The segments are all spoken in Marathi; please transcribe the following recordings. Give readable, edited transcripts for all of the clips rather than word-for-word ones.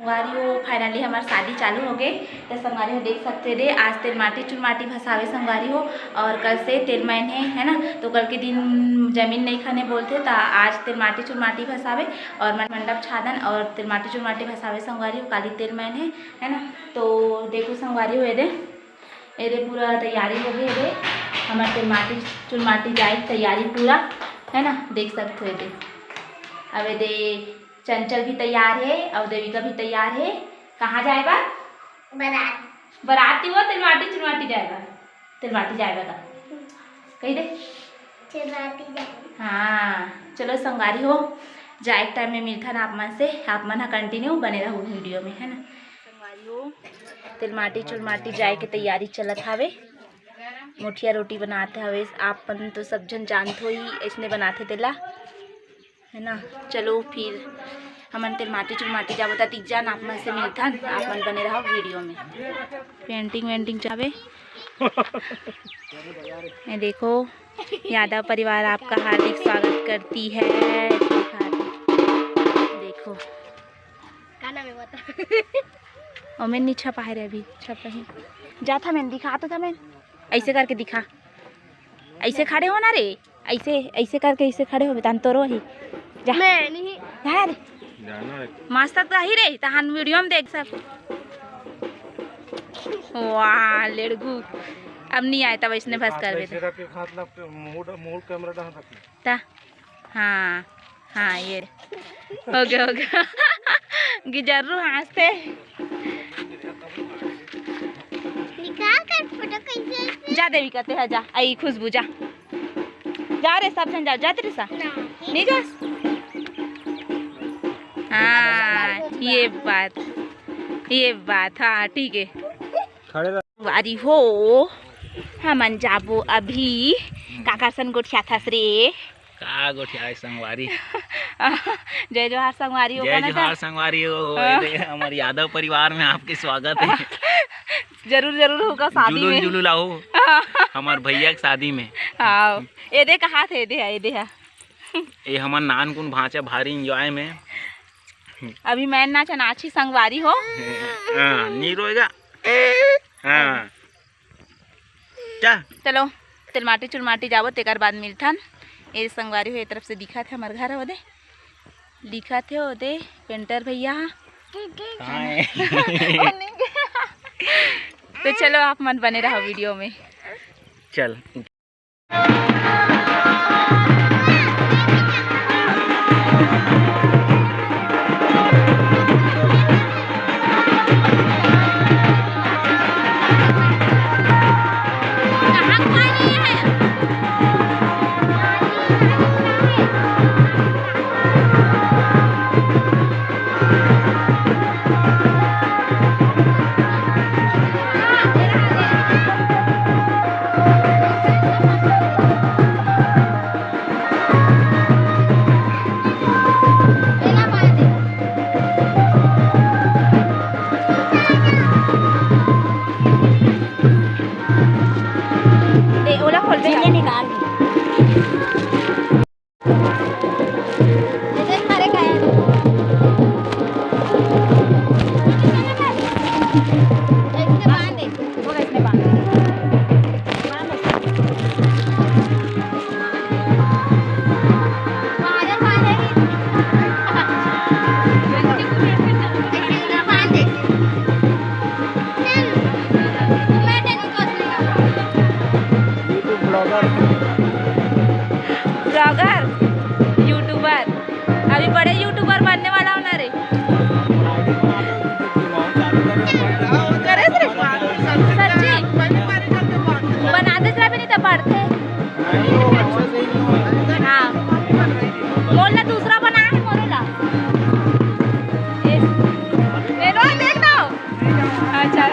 संगवारी फाइनली हमारी शादी चालू हो गई। तो संगवारी देख सकते थे आज तेल माटी चुनमाटी फंसावे संगवारी हो और कल से तेल मैन है ना। तो कल के दिन जमीन नहीं खाने बोलते तो आज तेल माटी चुनमाटी फंसावे और मंडप छादन और तेल माटी चुनमाटी फंसावे संगवारी हो काली तेल मैन है ना। तो देखो संगवारी हो ये पूरा तैयारी हो गई है हमारे तेल माटी चुनमाटी जाए तैयारी पूरा है ना। देख सकते हो अब दे चंचल भी तैयार है और देविका भी तैयार है। कहाँ जाएगा? बारात। बाराती वो तिलमाटी चुनमाटी जाएगा। तिलमाटी जाएगा का कही दे चुनमाटी जाएगा। हाँ चलो संगारी हो जाए टाइम में मिलता ना आप मन से आप मन कंटिन्यू बने रहो वीडियो में है ना। संगारी हो तिलमाटी चुनमाटी जाए के तैयारी चलत हवे। मुठिया रोटी बनाते हवे आप मन तो सब जन जानते हो ही इसने बनाते तेला है ना। चलो फिर हमन तेल माटी चुनमाटी जाबो ता तीजा आप मन से मिलता आप मन बने रहो वीडियो में। पेंटिंग वेंटिंग जावे ये देखो यादव परिवार आपका हार्दिक स्वागत करती है। देखो का नाम है बता और मैं नहीं छपा है रे अभी छप रही जा था मैंने दिखा तो था मैं ऐसे करके दिखा ऐसे खड़े हो ना रे ऐसे ऐसे करके ऐसे खड़े हो बतान तोरो ही जा मैं नहीं यार मस्त तो ही रे तहान वीडियो में देख सब। वाह लड़गू अब नहीं आया तब इसने फंस कर ता हाँ हाँ ये हो गया गिजरू हंसते जा देवी कहते है जा आई खुशबू जा जा रे सब जन जाओ जा तेरे सा नहीं जा। हाँ ये बात हाँ ठीक है वारी हो हमन जाबो अभी काकासन गोठिया था रे का गोठिया संगवारी जय जोहार संगवारी हो जय जोहार संगवारी हो हमारे यादव परिवार में आपके स्वागत है। जरूर जरूर होगा शादी में जुलू लाओ हमारे भैया की शादी में। हाँ ये दे कहा थे ये दे ये हमार नान कुन भांचा भारी एंजॉय में अभी मैं नाची संगवारी हो नहीं रोएगा। हाँ चलो तिलमाटी चुलमाटी जाबो तेकर बाद मिलथन ये संगवारी हो। ये तरफ से दिखा थे हमारे घर ओदे दिखा थे ओदे पेंटर भैया तो चलो आप मन बने रहो वीडियो में चल। ब्लॉगर यूट्यूबर अभी बड़े यूट्यूबर बनने वाला हूँ ना रे करे सच्ची बनाते चला भी नहीं तो पढ़ते। हाँ मोला दूसरा बना है मोला देख दो अच्छा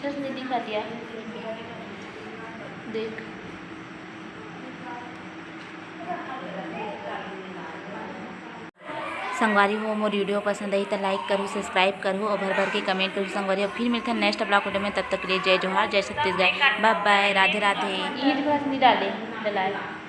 अच्छा से नहीं दिखा दिया, देख। संगवारी हो मोर वीडियो पसंद आई तो लाइक करूँ, सब्सक्राइब करूँ और भर भर के कमेंट करूँ संगवारी। और फिर मिलते हैं नेक्स्ट ब्लॉग वीडियो में, तब तक के लिए जय जोहार, जय छत्तीसगढ़, बाय बाय, राधे राधे। ईंट घास नहीं डाले डलाए।